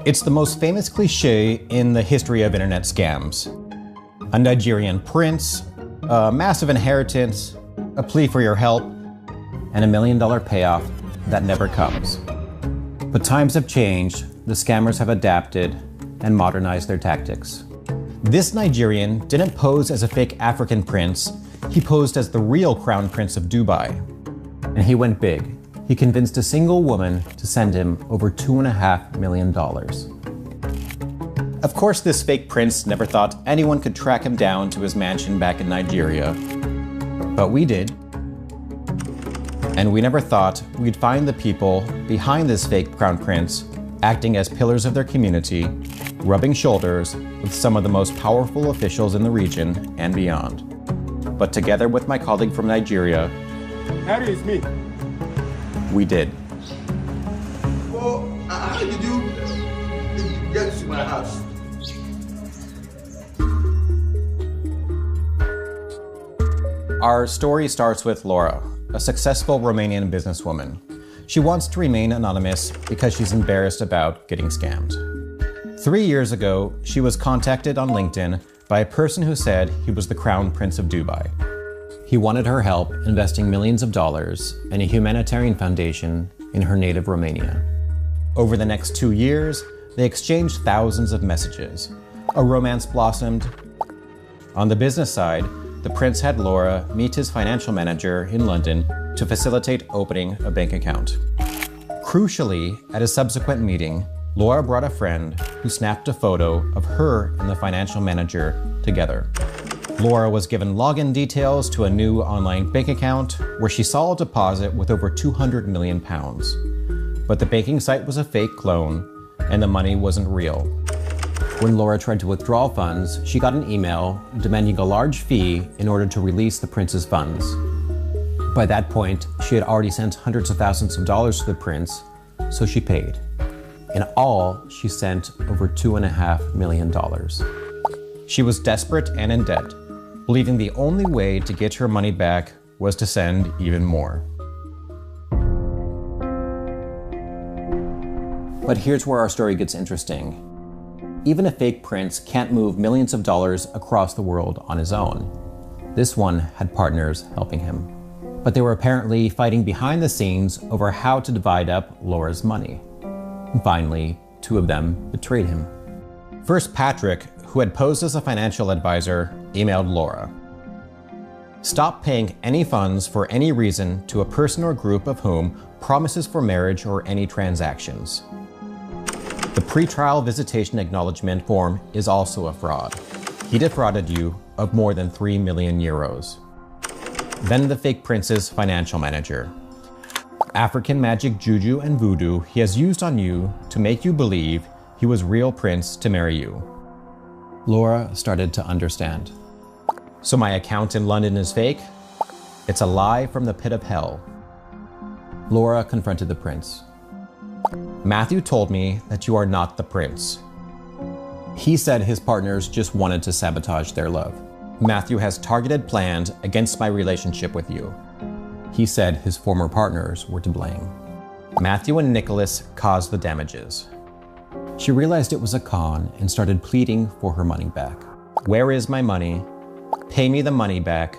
It's the most famous cliche in the history of internet scams. A Nigerian prince, a massive inheritance, a plea for your help, and $1 million payoff that never comes. But times have changed, the scammers have adapted and modernized their tactics. This Nigerian didn't pose as a fake African prince, he posed as the real Crown Prince of Dubai. And he went big. He convinced a single woman to send him over $2.5 million. Of course, this fake prince never thought anyone could track him down to his mansion back in Nigeria. But we did. And we never thought we'd find the people behind this fake crown prince acting as pillars of their community, rubbing shoulders with some of the most powerful officials in the region and beyond. But together with my colleague from Nigeria, Harry is me. We did. Well, how did you get to my house? Our story starts with Laura, a successful Romanian businesswoman. She wants to remain anonymous because she's embarrassed about getting scammed. 3 years ago, she was contacted on LinkedIn by a person who said he was the Crown Prince of Dubai. He wanted her help investing millions of dollars in a humanitarian foundation in her native Romania. Over the next 2 years, they exchanged thousands of messages. A romance blossomed. On the business side, the prince had Laura meet his financial manager in London to facilitate opening a bank account. Crucially, at a subsequent meeting, Laura brought a friend who snapped a photo of her and the financial manager together. Laura was given login details to a new online bank account where she saw a deposit with over £200 million. But the banking site was a fake clone and the money wasn't real. When Laura tried to withdraw funds, she got an email demanding a large fee in order to release the prince's funds. By that point, she had already sent hundreds of thousands of dollars to the prince, so she paid. In all, she sent over $2.5 million. She was desperate and in debt, believing the only way to get her money back was to send even more. But here's where our story gets interesting. Even a fake prince can't move millions of dollars across the world on his own. This one had partners helping him. But they were apparently fighting behind the scenes over how to divide up Laura's money. And finally, 2 of them betrayed him. First, Patrick, who had posed as a financial advisor, emailed Laura. Stop paying any funds for any reason to a person or group of whom promises for marriage or any transactions. The pretrial visitation acknowledgement form is also a fraud. He defrauded you of more than 3 million euros. Then the fake prince's financial manager. African magic, juju, and voodoo he has used on you to make you believe he was real prince to marry you. Laura started to understand. So my account in London is fake? It's a lie from the pit of hell. Laura confronted the prince. Matthew told me that you are not the prince. He said his partners just wanted to sabotage their love. Matthew has targeted plans against my relationship with you. He said his former partners were to blame. Matthew and Nicholas caused the damages. She realized it was a con and started pleading for her money back. Where is my money? Pay me the money back.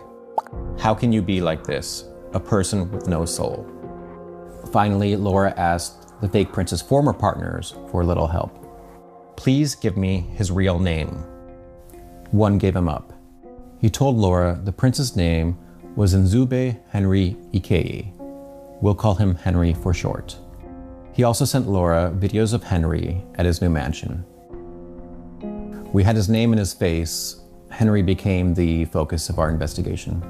How can you be like this? A person with no soul. Finally, Laura asked the fake prince's former partners for a little help. Please give me his real name. One gave him up. He told Laura the prince's name was Nzube Henry Ikei. We'll call him Henry for short. He also sent Laura videos of Henry at his new mansion. We had his name in his face. Henry became the focus of our investigation.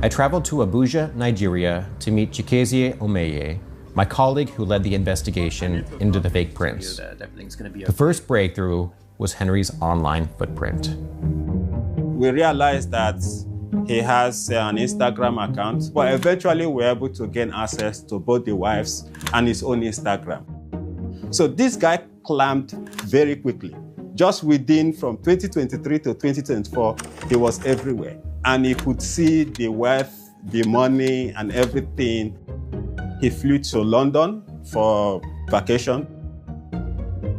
I traveled to Abuja, Nigeria to meet Chikezie Omeye, my colleague who led the investigation into the fake prince. The first breakthrough was Henry's online footprint. We realized that he has an Instagram account, but eventually we were able to gain access to both the wife's and his own Instagram. So this guy climbed very quickly. Just within from 2023 to 2024, he was everywhere. And he could see the wealth, the money, and everything. He flew to London for vacation.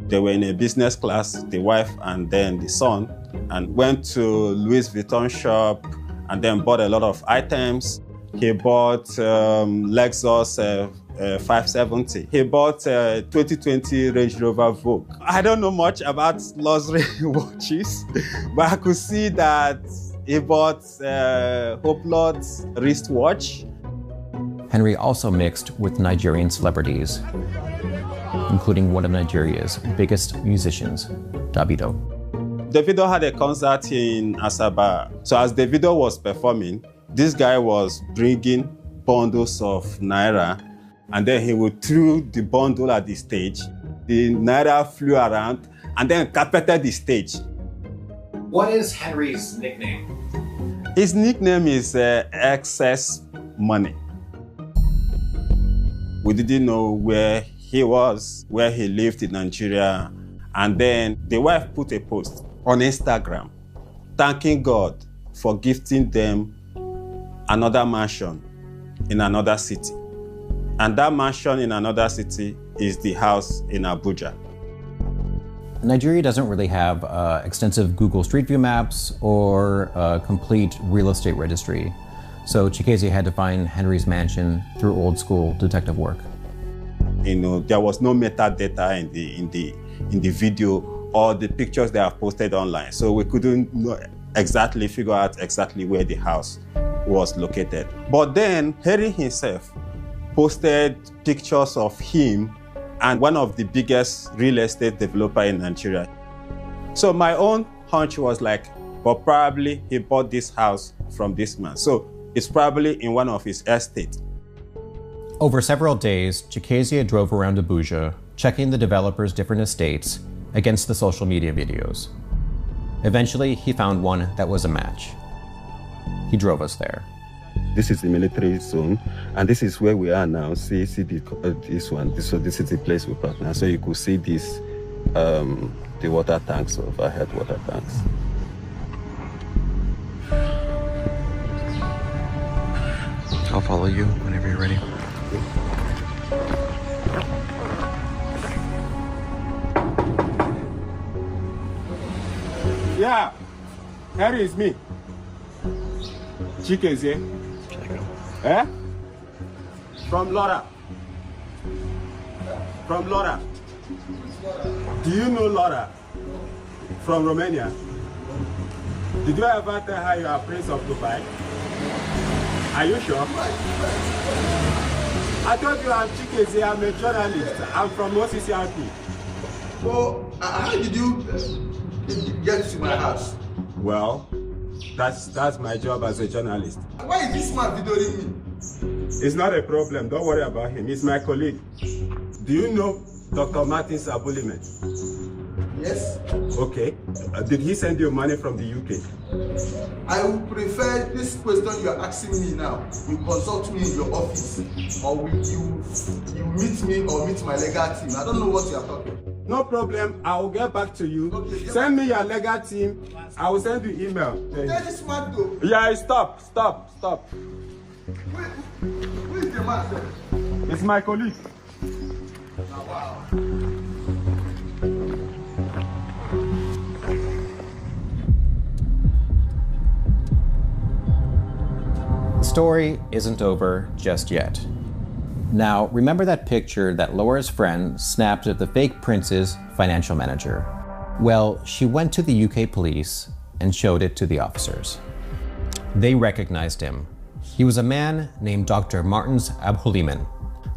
They were in a business class, the wife and then the son, and went to Louis Vuitton shop and then bought a lot of items. He bought Lexus 570. He bought 2020 Range Rover Vogue. I don't know much about luxury watches, but I could see that he bought Hublot's wristwatch. Henry also mixed with Nigerian celebrities, including one of Nigeria's biggest musicians, Davido. Davido had a concert in Asaba. So as Davido was performing, this guy was bringing bundles of naira, and then he would throw the bundle at the stage. The naira flew around and then carpeted the stage. What is Henry's nickname? His nickname is Excess Money. We didn't know where he was, where he lived in Nigeria. And then the wife put a post on Instagram thanking God for gifting them another mansion in another city. And that mansion in another city is the house in Abuja. Nigeria doesn't really have extensive Google Street View maps or a complete real estate registry. So Chikezie had to find Henry's mansion through old school detective work. You know, there was no metadata in the video or the pictures they have posted online. So we couldn't exactly figure out exactly where the house was located. But then Henry himself posted pictures of him and one of the biggest real estate developer in Nigeria. So my own hunch was like, but probably he bought this house from this man. So it's probably in one of his estates. Over several days, Chikezie drove around Abuja, checking the developers' different estates against the social media videos. Eventually, he found one that was a match. He drove us there. This is the military zone, and this is where we are now. See this one. So this is the place we park now. So you could see this, the water tanks, overhead water tanks. I'll follow you whenever you're ready. Yeah, here is me. Chikezie. Eh? From Laura. From Laura. Do you know Laura? From Romania. Did you ever tell her you are Prince of Dubai? Are you sure? I told you I'm Chikezie, I'm a journalist. I'm from OCCRP. So, how did you get to my house? Well, that's my job as a journalist. Why is this man videoing me? It's not a problem. Don't worry about him. He's my colleague. Do you know Dr. Martin Sabulimen? Yes. Okay. Did he send you money from the UK? I would prefer this question you are asking me now. You consult me in your office, or you meet me or meet my legal team. I don't know what you are talking. No problem. I will get back to you. Okay, send me your legal team. I will send you email. Tell this man though. Yeah, stop. Who is the man, sir? It's my colleague. Oh, wow. The story isn't over just yet. Now, remember that picture that Laura's friend snapped of the fake prince's financial manager? Well, she went to the UK police and showed it to the officers. They recognized him. He was a man named Dr. Martins Abhuliman,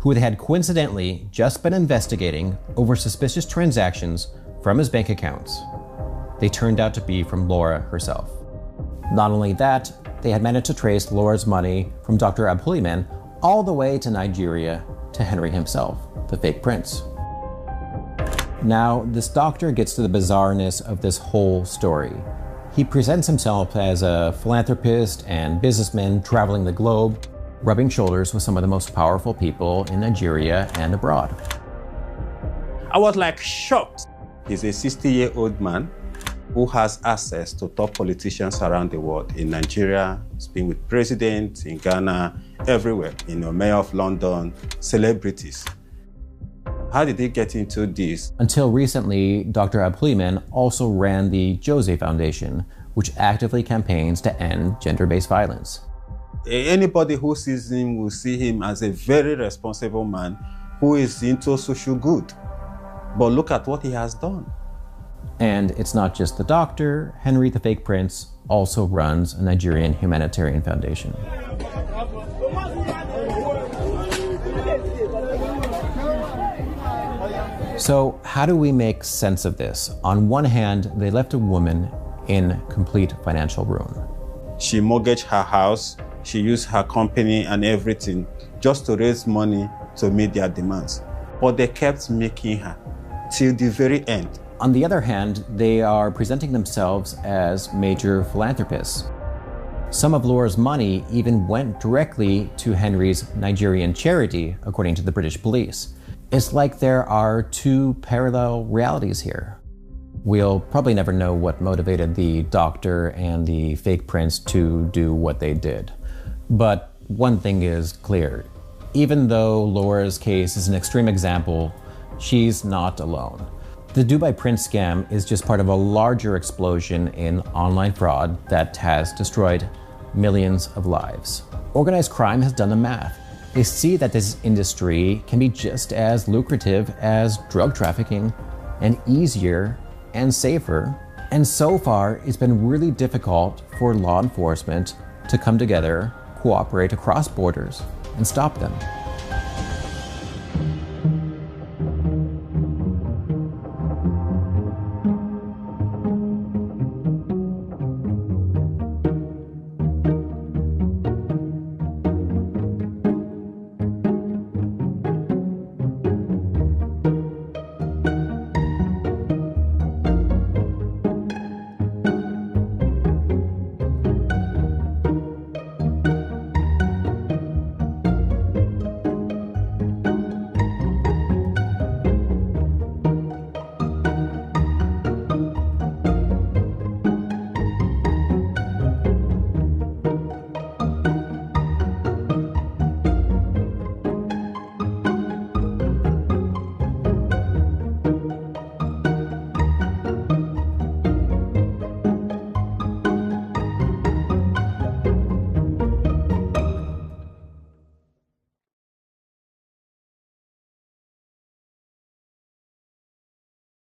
who they had coincidentally just been investigating over suspicious transactions from his bank accounts. They turned out to be from Laura herself. Not only that, they had managed to trace Laura's money from Dr. Abhuliman all the way to Nigeria to Henry himself, the fake prince. Now, this doctor gets to the bizarreness of this whole story. He presents himself as a philanthropist and businessman traveling the globe, rubbing shoulders with some of the most powerful people in Nigeria and abroad. I was like shocked. He's a 60-year-old man who has access to top politicians around the world. In Nigeria, he's been with presidents, in Ghana, everywhere. Mayor of London, celebrities. How did he get into this? Until recently, Dr. Abouliman also ran the Jose Foundation, which actively campaigns to end gender-based violence. Anybody who sees him will see him as a very responsible man who is into social good. But look at what he has done. And it's not just the doctor. Henry the Fake Prince also runs a Nigerian humanitarian foundation. So how do we make sense of this? On one hand, they left a woman in complete financial ruin. She mortgaged her house, she used her company and everything just to raise money to meet their demands. But they kept making her till the very end. On the other hand, they are presenting themselves as major philanthropists. Some of Laura's money even went directly to Henry's Nigerian charity, according to the British police. It's like there are two parallel realities here. We'll probably never know what motivated the doctor and the fake prince to do what they did. But one thing is clear. Even though Laura's case is an extreme example, she's not alone. The Dubai Prince scam is just part of a larger explosion in online fraud that has destroyed millions of lives. Organized crime has done the math. They see that this industry can be just as lucrative as drug trafficking, and easier and safer. And so far, it's been really difficult for law enforcement to come together, cooperate across borders, and stop them.